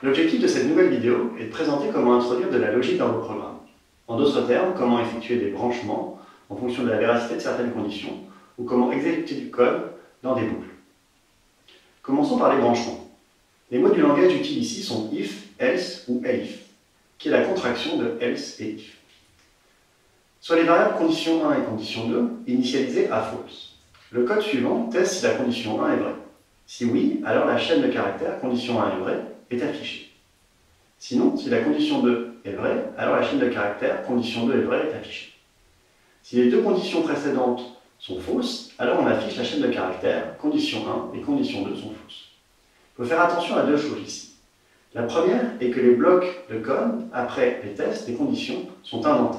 L'objectif de cette nouvelle vidéo est de présenter comment introduire de la logique dans vos programmes. En d'autres termes, comment effectuer des branchements en fonction de la véracité de certaines conditions, ou comment exécuter du code dans des boucles. Commençons par les branchements. Les mots du langage utiles ici sont if, else ou elif, qui est la contraction de else et if. Soit les variables condition 1 et condition 2, initialisées à false. Le code suivant teste si la condition 1 est vraie. Si oui, alors la chaîne de caractères condition 1 est vraie est affichée. Sinon, si la condition 2 est vraie, alors la chaîne de caractères condition 2 est vraie est affichée. Si les deux conditions précédentes sont fausses, alors on affiche la chaîne de caractères condition 1 et condition 2 sont fausses. Il faut faire attention à deux choses ici. La première est que les blocs de code, après les tests, les conditions, sont indentés.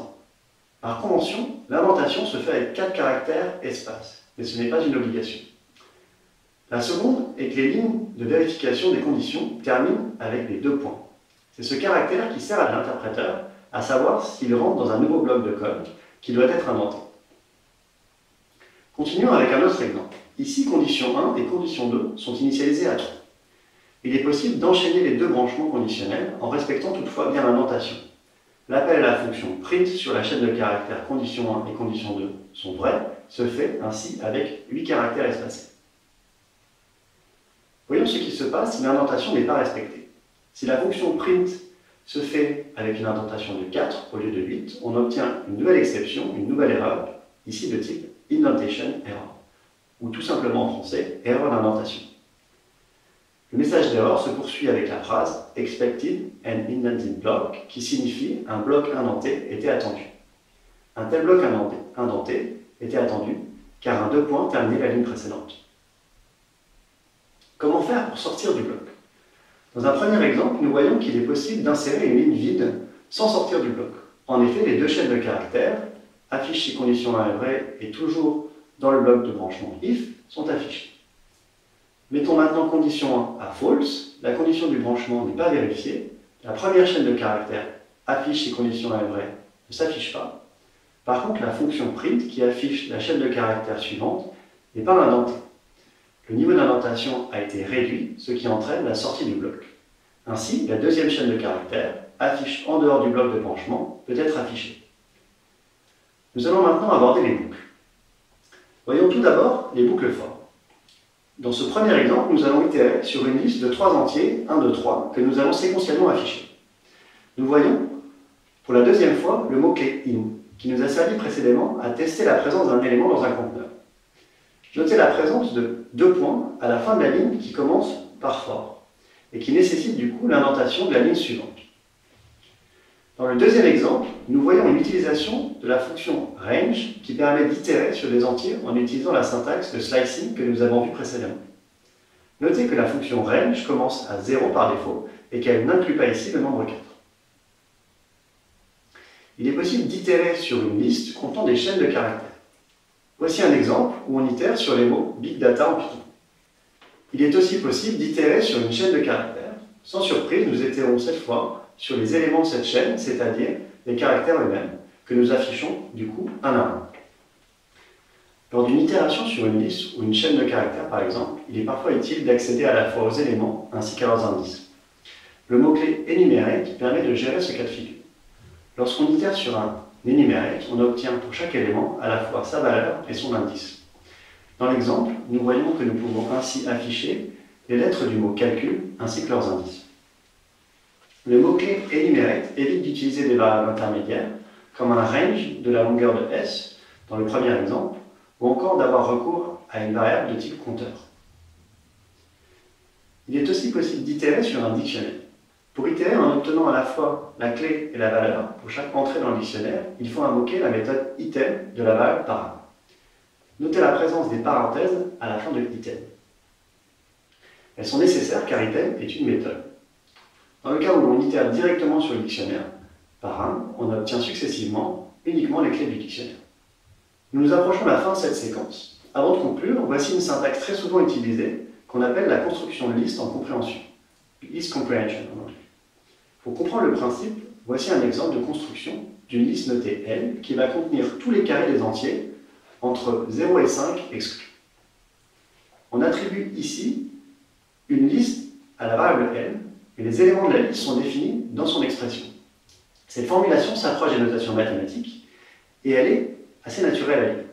Par convention, l'indentation se fait avec 4 caractères espace, mais ce n'est pas une obligation. La seconde est que les lignes de vérification des conditions terminent avec les 2 points. C'est ce caractère qui sert à l'interpréteur à savoir s'il rentre dans un nouveau bloc de code qui doit être indenté. Continuons avec un autre exemple. Ici, condition 1 et condition 2 sont initialisées à true. Il est possible d'enchaîner les deux branchements conditionnels en respectant toutefois bien l'indentation. L'appel à la fonction print sur la chaîne de caractères condition 1 et condition 2 sont vrais se fait ainsi avec 8 caractères espacés. Voyons ce qui se passe si l'indentation n'est pas respectée. Si la fonction print se fait avec une indentation de 4 au lieu de 8, on obtient une nouvelle exception, une nouvelle erreur, ici de type indentation error, ou tout simplement en français, erreur d'indentation. Le message d'erreur se poursuit avec la phrase expected an indented block, qui signifie un bloc indenté était attendu. Un tel bloc indenté était attendu car un 2 points terminait la ligne précédente. Comment faire pour sortir du bloc? Dans un premier exemple, nous voyons qu'il est possible d'insérer une ligne vide sans sortir du bloc. En effet, les deux chaînes de caractères, affiche si condition 1 est vraie et toujours dans le bloc de branchement if, sont affichées. Mettons maintenant condition 1 à false, la condition du branchement n'est pas vérifiée, la première chaîne de caractères, affiche si condition 1 est vraie, ne s'affiche pas. Par contre, la fonction print qui affiche la chaîne de caractères suivante n'est pas indentée. Le niveau d'indentation a été réduit, ce qui entraîne la sortie du bloc. Ainsi, la deuxième chaîne de caractères, affiche en dehors du bloc de branchement, peut être affichée. Nous allons maintenant aborder les boucles. Voyons tout d'abord les boucles for. Dans ce premier exemple, nous allons itérer sur une liste de 3 entiers, 1, 2, 3, que nous allons séquentiellement afficher. Nous voyons, pour la deuxième fois, le mot-clé in, qui nous a servi précédemment à tester la présence d'un élément dans un conteneur. Notez la présence de 2 points à la fin de la ligne qui commence par for, et qui nécessite du coup l'indentation de la ligne suivante. Dans le deuxième exemple, nous voyons une utilisation de la fonction range qui permet d'itérer sur des entiers en utilisant la syntaxe de slicing que nous avons vue précédemment. Notez que la fonction range commence à 0 par défaut et qu'elle n'inclut pas ici le nombre 4. Il est possible d'itérer sur une liste contenant des chaînes de caractères. Voici un exemple où on itère sur les mots Big Data en Python. Il est aussi possible d'itérer sur une chaîne de caractères. Sans surprise, nous itérons cette fois sur les éléments de cette chaîne, c'est-à-dire les caractères eux-mêmes, que nous affichons du coup un à un. Lors d'une itération sur une liste ou une chaîne de caractères par exemple, il est parfois utile d'accéder à la fois aux éléments ainsi qu'à leurs indices. Le mot-clé enumerate permet de gérer ce cas de figure. Lorsqu'on itère sur un enumerate, on obtient pour chaque élément à la fois sa valeur et son indice. Dans l'exemple, nous voyons que nous pouvons ainsi afficher les lettres du mot calcul ainsi que leurs indices. Le mot-clé enumerate évite d'utiliser des variables intermédiaires, comme un range de la longueur de s, dans le premier exemple, ou encore d'avoir recours à une variable de type compteur. Il est aussi possible d'itérer sur un dictionnaire. Pour itérer en obtenant à la fois la clé et la valeur pour chaque entrée dans le dictionnaire, il faut invoquer la méthode item de la variable param. Notez la présence des parenthèses à la fin de item. Elles sont nécessaires car item est une méthode. Dans le cas où l'on itère directement sur le dictionnaire, param, on obtient successivement uniquement les clés du dictionnaire. Nous nous approchons de la fin de cette séquence. Avant de conclure, voici une syntaxe très souvent utilisée qu'on appelle la construction de liste en compréhension. List comprehension en anglais. Pour comprendre le principe, voici un exemple de construction d'une liste notée L qui va contenir tous les carrés des entiers entre 0 et 5 exclus. On attribue ici une liste à la variable L et les éléments de la liste sont définis dans son expression. Cette formulation s'approche des notations mathématiques et elle est assez naturelle à lire.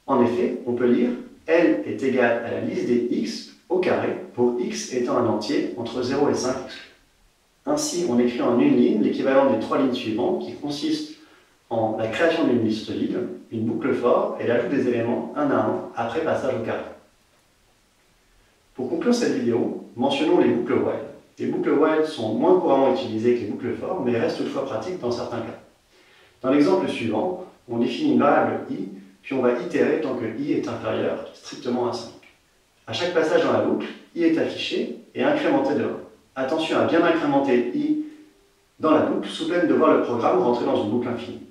En effet, on peut lire L est égal à la liste des x au carré pour x étant un entier entre 0 et 5 exclus. Ainsi, on écrit en une ligne l'équivalent des 3 lignes suivantes qui consistent en la création d'une liste vide, une boucle for et l'ajout des éléments un à un après passage au carré. Pour conclure cette vidéo, mentionnons les boucles while. Les boucles while sont moins couramment utilisées que les boucles for, mais restent toutefois pratiques dans certains cas. Dans l'exemple suivant, on définit une variable i, puis on va itérer tant que i est inférieur strictement à 5. À chaque passage dans la boucle, i est affiché et incrémenté de 1. Attention à bien incrémenter i dans la boucle, sous peine de voir le programme rentrer dans une boucle infinie.